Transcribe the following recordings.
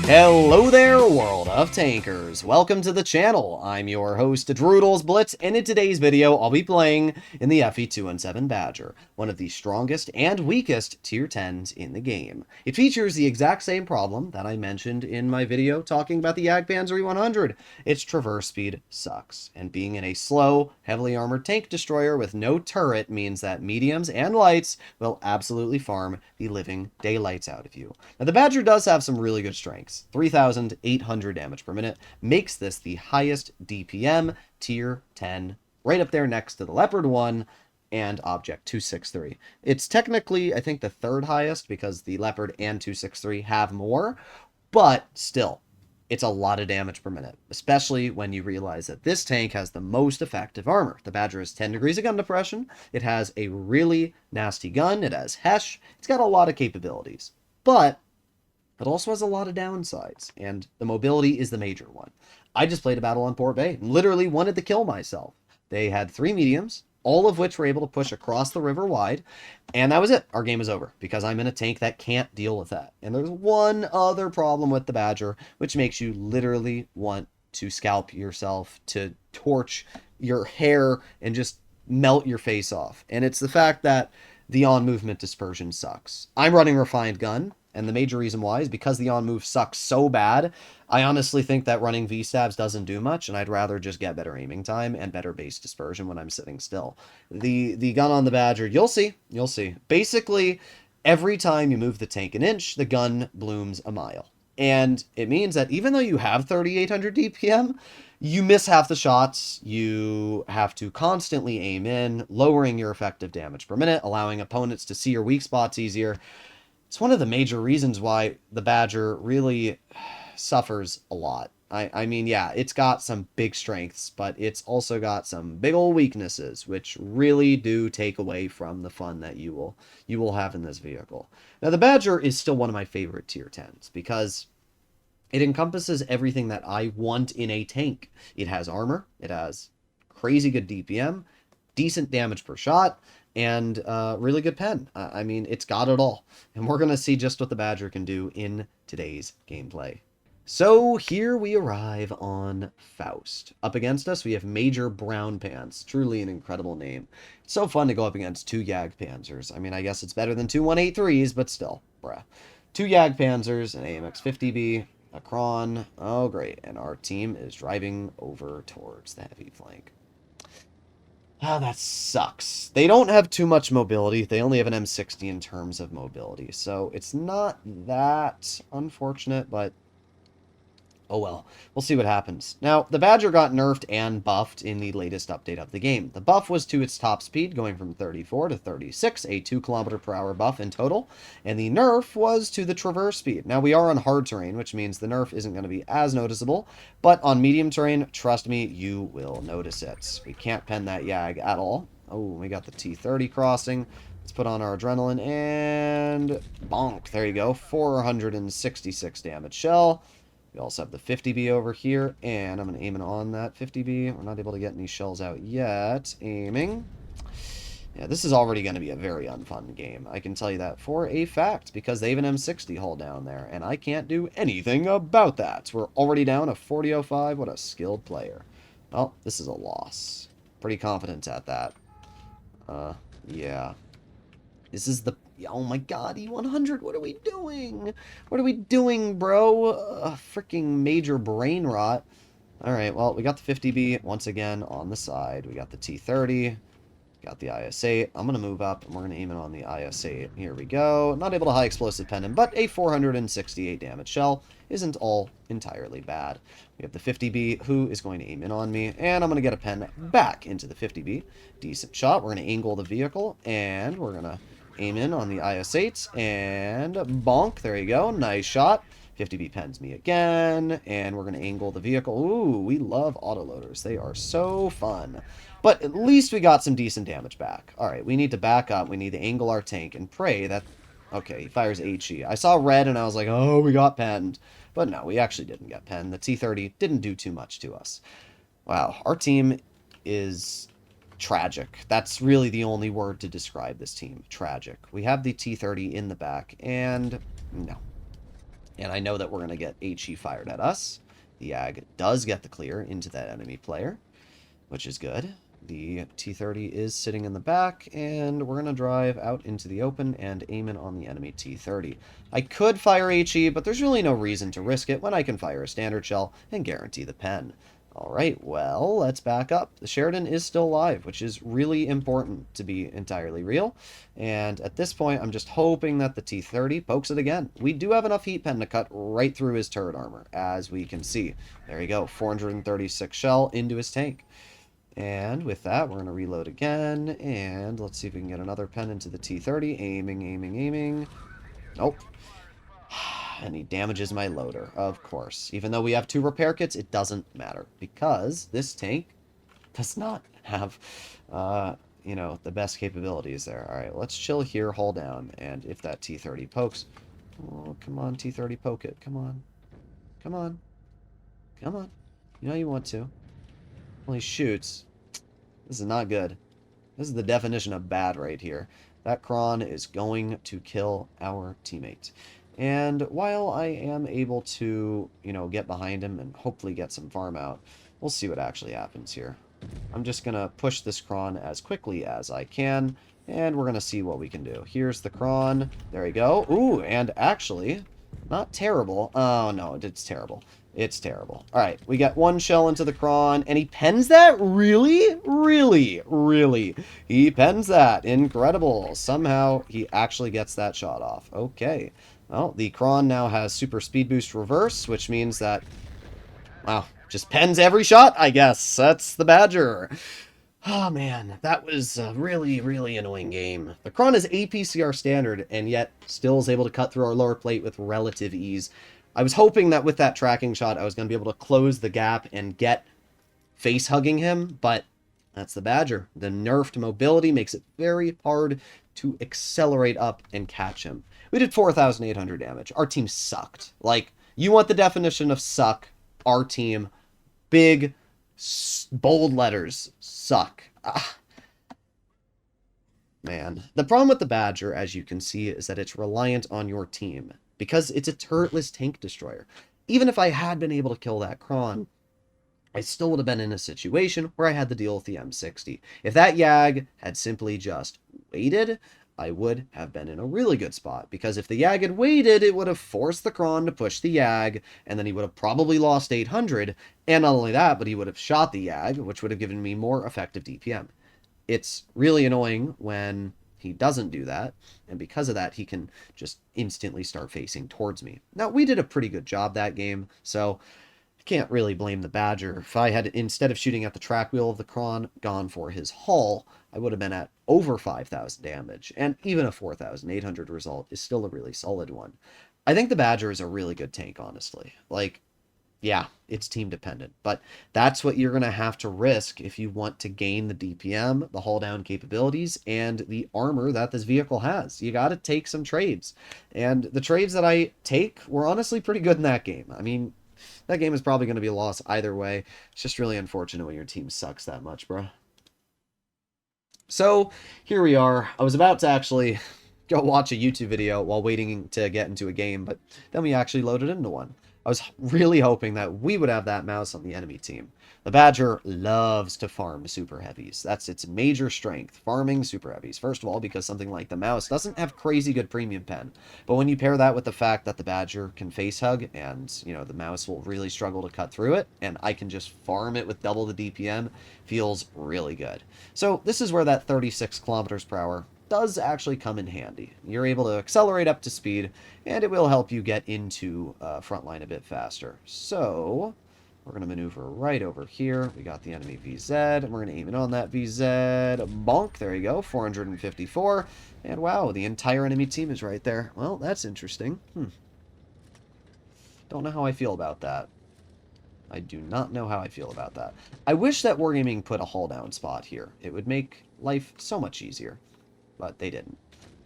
Hello there, world of tankers. Welcome to the channel. I'm your host, Droodles Blitz, and in today's video, I'll be playing in the FE217 Badger, one of the strongest and weakest tier 10s in the game. It features the exact same problem that I mentioned in my video talking about the Jagdpanzer E100. Its traverse speed sucks, and being in a slow, heavily armored tank destroyer with no turret means that mediums and lights will absolutely farm the living daylights out of you. Now, the Badger does have some really good strengths. 3,800 damage per minute makes this the highest DPM tier 10, right up there next to the Leopard 1 and Object 263. It's technically, I think, the third highest because the Leopard and 263 have more, but still, it's a lot of damage per minute, especially when you realize that this tank has the most effective armor. The Badger has 10 degrees of gun depression, it has a really nasty gun, it has HESH, it's got a lot of capabilities, but it also has a lot of downsides, and the mobility is the major one. I just played a battle on Port Bay and literally wanted to kill myself. They had 3 mediums, all of which were able to push across the river wide, and that was it. Our game is over, because I'm in a tank that can't deal with that. And there's one other problem with the Badger, which makes you literally want to scalp yourself, to torch your hair, and just melt your face off. And it's the fact that the on-movement dispersion sucks. I'm running Refined Gun, and the major reason why is because the on-move sucks so bad, I honestly think that running V-stabs doesn't do much, and I'd rather just get better aiming time and better base dispersion when I'm sitting still. The gun on the Badger, you'll see. Basically, every time you move the tank an inch, the gun blooms a mile. And it means that even though you have 3,800 DPM, you miss half the shots, you have to constantly aim in, lowering your effective damage per minute, allowing opponents to see your weak spots easier. It's one of the major reasons why the Badger really suffers a lot. I mean, yeah, it's got some big strengths, but it's also got some big old weaknesses, which really do take away from the fun that you will have in this vehicle. Now, the Badger is still one of my favorite tier 10s, because it encompasses everything that I want in a tank. It has armor, it has crazy good DPM, decent damage per shot, and really good pen. I mean, it's got it all. And we're going to see just what the Badger can do in today's gameplay. So here we arrive on Faust. Up against us, we have Major Brown Pants. Truly an incredible name. It's so fun to go up against 2 Jagdpanzers. I mean, I guess it's better than 2 183s, but still, bruh. 2 Jagdpanzers, an AMX 50B, a Kron. Oh, great. And our team is driving over towards the heavy flank. Ah, that sucks. They don't have too much mobility. They only have an M60 in terms of mobility. So it's not that unfortunate, but oh well. We'll see what happens. Now, the Badger got nerfed and buffed in the latest update of the game. The buff was to its top speed, going from 34 to 36, a 2 km/h buff in total. And the nerf was to the traverse speed. Now, we are on hard terrain, which means the nerf isn't going to be as noticeable. But on medium terrain, trust me, you will notice it. We can't pen that Yag at all. Oh, we got the T30 crossing. Let's put on our adrenaline and bonk. There you go. 466 damage shell. We also have the 50B over here, and I'm going to aim it on that 50B. We're not able to get any shells out yet. Aiming. Yeah, this is already going to be a very unfun game. I can tell you that for a fact, because they have an M60 hull down there, and I can't do anything about that. We're already down a 40.05. What a skilled player. Well, this is a loss. Pretty confident at that. Yeah. This is the... Oh my god, E100, what are we doing? What are we doing, bro? Freaking major brain rot. Alright, well, we got the 50B once again on the side. We got the T30. Got the IS-8. I'm going to move up, and we're going to aim it on the IS-8. Here we go. Not able to high explosive pen him, but a 468 damage shell isn't all entirely bad. We have the 50B, who is going to aim in on me, and I'm going to get a pen back into the 50B. Decent shot. We're going to angle the vehicle, and we're going to aim in on the IS-8, and bonk. There you go. Nice shot. 50B pens me again, and we're going to angle the vehicle. Ooh, we love autoloaders. They are so fun. But at least we got some decent damage back. Alright, we need to back up. We need to angle our tank and pray that... Okay, he fires HE. I saw red, and I was like, oh, we got penned. But no, we actually didn't get penned. The T30 didn't do too much to us. Wow, our team is... tragic. That's really the only word to describe this team. Tragic. We have the T30 in the back, and no. And I know that we're going to get HE fired at us. The Yag does get the clear into that enemy player, which is good. The T-30 is sitting in the back, and we're going to drive out into the open and aim in on the enemy T-30. I could fire HE, but there's really no reason to risk it when I can fire a standard shell and guarantee the pen. Alright, well, let's back up. The Sheridan is still alive, which is really important to be entirely real. And at this point, I'm just hoping that the T-30 pokes it again. We do have enough heat pen to cut right through his turret armor, as we can see. There you go, 436 shell into his tank. And with that, we're going to reload again, and let's see if we can get another pen into the T-30. Aiming, aiming, aiming. Nope. And he damages my loader, of course. Even though we have 2 repair kits, it doesn't matter, because this tank does not have, you know, the best capabilities there. Alright, let's chill here, hold down, and if that T-30 pokes... Oh, come on, T-30, poke it. Come on. Come on. Come on. You know you want to. Well, he shoots. This is not good. This is the definition of bad right here. That Kron is going to kill our teammate. And while I am able to, you know, get behind him and hopefully get some farm out, we'll see what actually happens here. I'm just going to push this Kron as quickly as I can, and we're going to see what we can do. Here's the Kron. There we go. Ooh, and actually, not terrible. Oh, no, it's terrible. It's terrible. Alright, we got 1 shell into the Kron, and he pens that? Really? Really? Really? He pens that. Incredible. Somehow, he actually gets that shot off. Okay. Well, the Kron now has super speed boost reverse, which means that, wow, just pens every shot, I guess. That's the Badger. Oh, man, that was a really, really annoying game. The Kron is APCR standard, and yet still is able to cut through our lower plate with relative ease. I was hoping that with that tracking shot, I was going to be able to close the gap and get face-hugging him, but that's the Badger. The nerfed mobility makes it very hard to accelerate up and catch him. We did 4,800 damage. Our team sucked. Like, you want the definition of suck? Our team, big, bold letters, suck. Ah. Man. The problem with the Badger, as you can see, is that it's reliant on your team, because it's a turretless tank destroyer. Even if I had been able to kill that Kron, I still would have been in a situation where I had to deal with the M60. If that Yag had simply just waited, I would have been in a really good spot, because if the Yag had waited, it would have forced the Kron to push the Yag, and then he would have probably lost 800, and not only that, but he would have shot the Yag, which would have given me more effective DPM. It's really annoying when he doesn't do that, and because of that, he can just instantly start facing towards me. Now, we did a pretty good job that game, so I can't really blame the Badger. If I had, instead of shooting at the track wheel of the Kron, gone for his hull, I would have been at over 5,000 damage, and even a 4,800 result is still a really solid one. I think the Badger is a really good tank, honestly. Like, yeah, it's team dependent, but that's what you're going to have to risk if you want to gain the DPM, the hull down capabilities, and the armor that this vehicle has. You got to take some trades, and the trades that I take were honestly pretty good in that game. I mean, that game is probably going to be a loss either way. It's just really unfortunate when your team sucks that much, bro. So, here we are. I was about to actually go watch a YouTube video while waiting to get into a game, but then we actually loaded into one. I was really hoping that we would have that mouse on the enemy team. The Badger loves to farm super heavies. That's its major strength, farming super heavies. First of all, because something like the mouse doesn't have crazy good premium pen. But when you pair that with the fact that the Badger can face hug and, you know, the mouse will really struggle to cut through it, and I can just farm it with double the DPM, feels really good. So this is where that 36 kilometers per hour does actually come in handy. You're able to accelerate up to speed, and it will help you get into frontline a bit faster. So we're going to maneuver right over here. We got the enemy VZ, and we're going to aim it on that VZ. Bonk, there you go, 454. And wow, the entire enemy team is right there. Well, that's interesting. Don't know how I feel about that. I do not know how I feel about that. I wish that Wargaming put a hull down spot here. It would make life so much easier. But they didn't.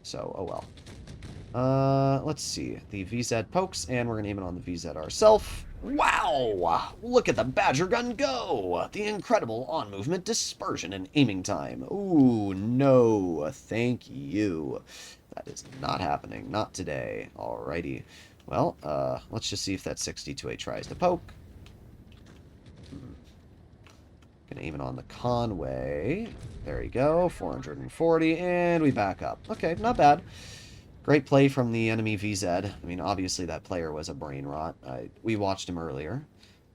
So, oh well. Let's see. The VZ pokes, and we're going to aim it on the VZ ourselves. Wow! Look at the Badger gun go! The incredible on-movement dispersion and aiming time. Ooh, no. Thank you. That is not happening. Not today. Alrighty. Well, let's just see if that 62A tries to poke. Gonna aim it on the Conway. There you go, 440, and we back up. Okay, not bad. Great play from the enemy VZ. I mean, obviously that player was a brain rot. We watched him earlier.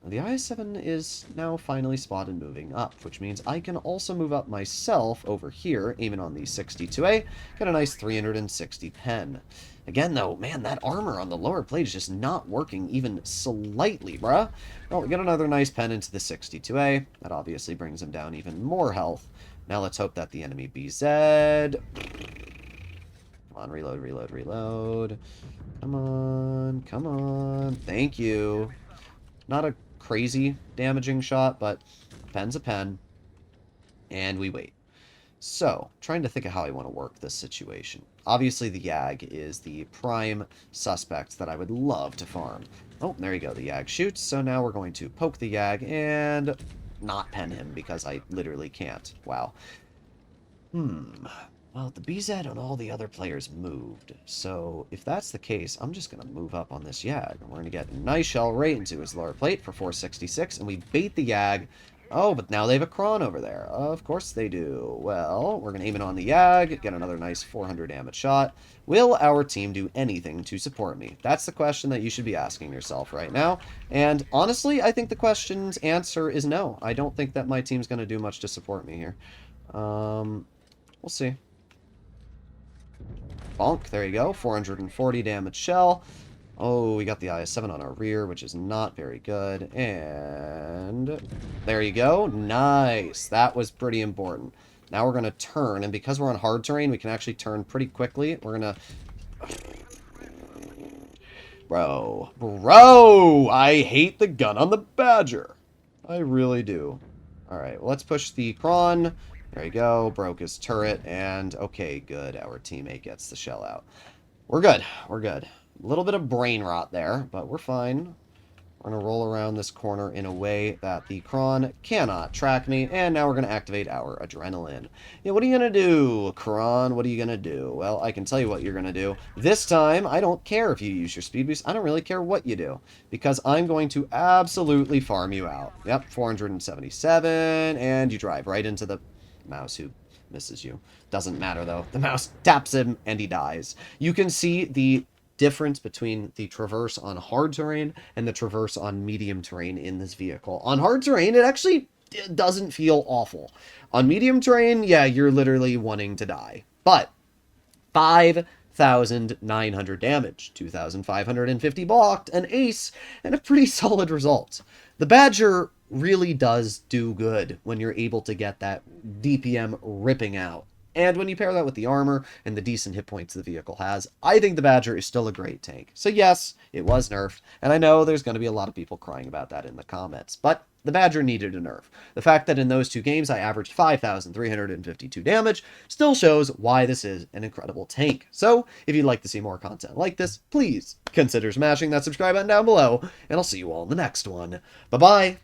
The IS-7 is now finally spotted moving up, which means I can also move up myself over here, aiming on the 62A, get a nice 360 pen. Again, though, man, that armor on the lower plate is just not working even slightly, bruh. Well, we get another nice pen into the 62A. That obviously brings him down even more health. Now let's hope that the enemy BZ... Come on, reload, reload, reload. Come on, come on. Thank you. Not a crazy damaging shot, but pen's a pen. And we wait. So, trying to think of how I want to work this situation. Obviously, the Yag is the prime suspect that I would love to farm. Oh, there you go. The Yag shoots. So now we're going to poke the Yag and not pen him because I literally can't. Wow. Well, the BZ and all the other players moved, so if that's the case, I'm just going to move up on this Yag. We're going to get a nice shell right into his lower plate for 466, and we bait the Yag. Oh, but now they have a Kron over there. Of course they do. Well, we're going to aim it on the Yag, get another nice 400 damage shot. Will our team do anything to support me? That's the question that you should be asking yourself right now. And honestly, I think the question's answer is no. I don't think that my team's going to do much to support me here. We'll see. Bonk, there you go, 440 damage shell. Oh, we got the IS-7 on our rear, which is not very good. And there you go, nice. That was pretty important. Now we're going to turn, and because we're on hard terrain, we can actually turn pretty quickly. We're going to... Bro, I hate the gun on the Badger. I really do. Alright, well, let's push the Kron. There you go, broke his turret, and okay, good, our teammate gets the shell out. We're good, we're good. A little bit of brain rot there, but we're fine. We're going to roll around this corner in a way that the Kron cannot track me, and now we're going to activate our adrenaline. Yeah, what are you going to do, Kron? What are you going to do? Well, I can tell you what you're going to do. This time, I don't care if you use your speed boost. I don't really care what you do, because I'm going to absolutely farm you out. Yep, 477, and you drive right into the mouse who misses you. Doesn't matter, though. The mouse taps him, and he dies. You can see the difference between the traverse on hard terrain and the traverse on medium terrain in this vehicle. On hard terrain, it actually doesn't feel awful. On medium terrain, yeah, you're literally wanting to die. But 5,900 damage, 2,550 blocked, an ace, and a pretty solid result. The Badger really does do good when you're able to get that DPM ripping out. And when you pair that with the armor and the decent hit points the vehicle has, I think the Badger is still a great tank. So yes, it was nerfed, and I know there's going to be a lot of people crying about that in the comments, but the Badger needed a nerf. The fact that in those two games I averaged 5,352 damage still shows why this is an incredible tank. So, if you'd like to see more content like this, please consider smashing that subscribe button down below, and I'll see you all in the next one. Bye-bye!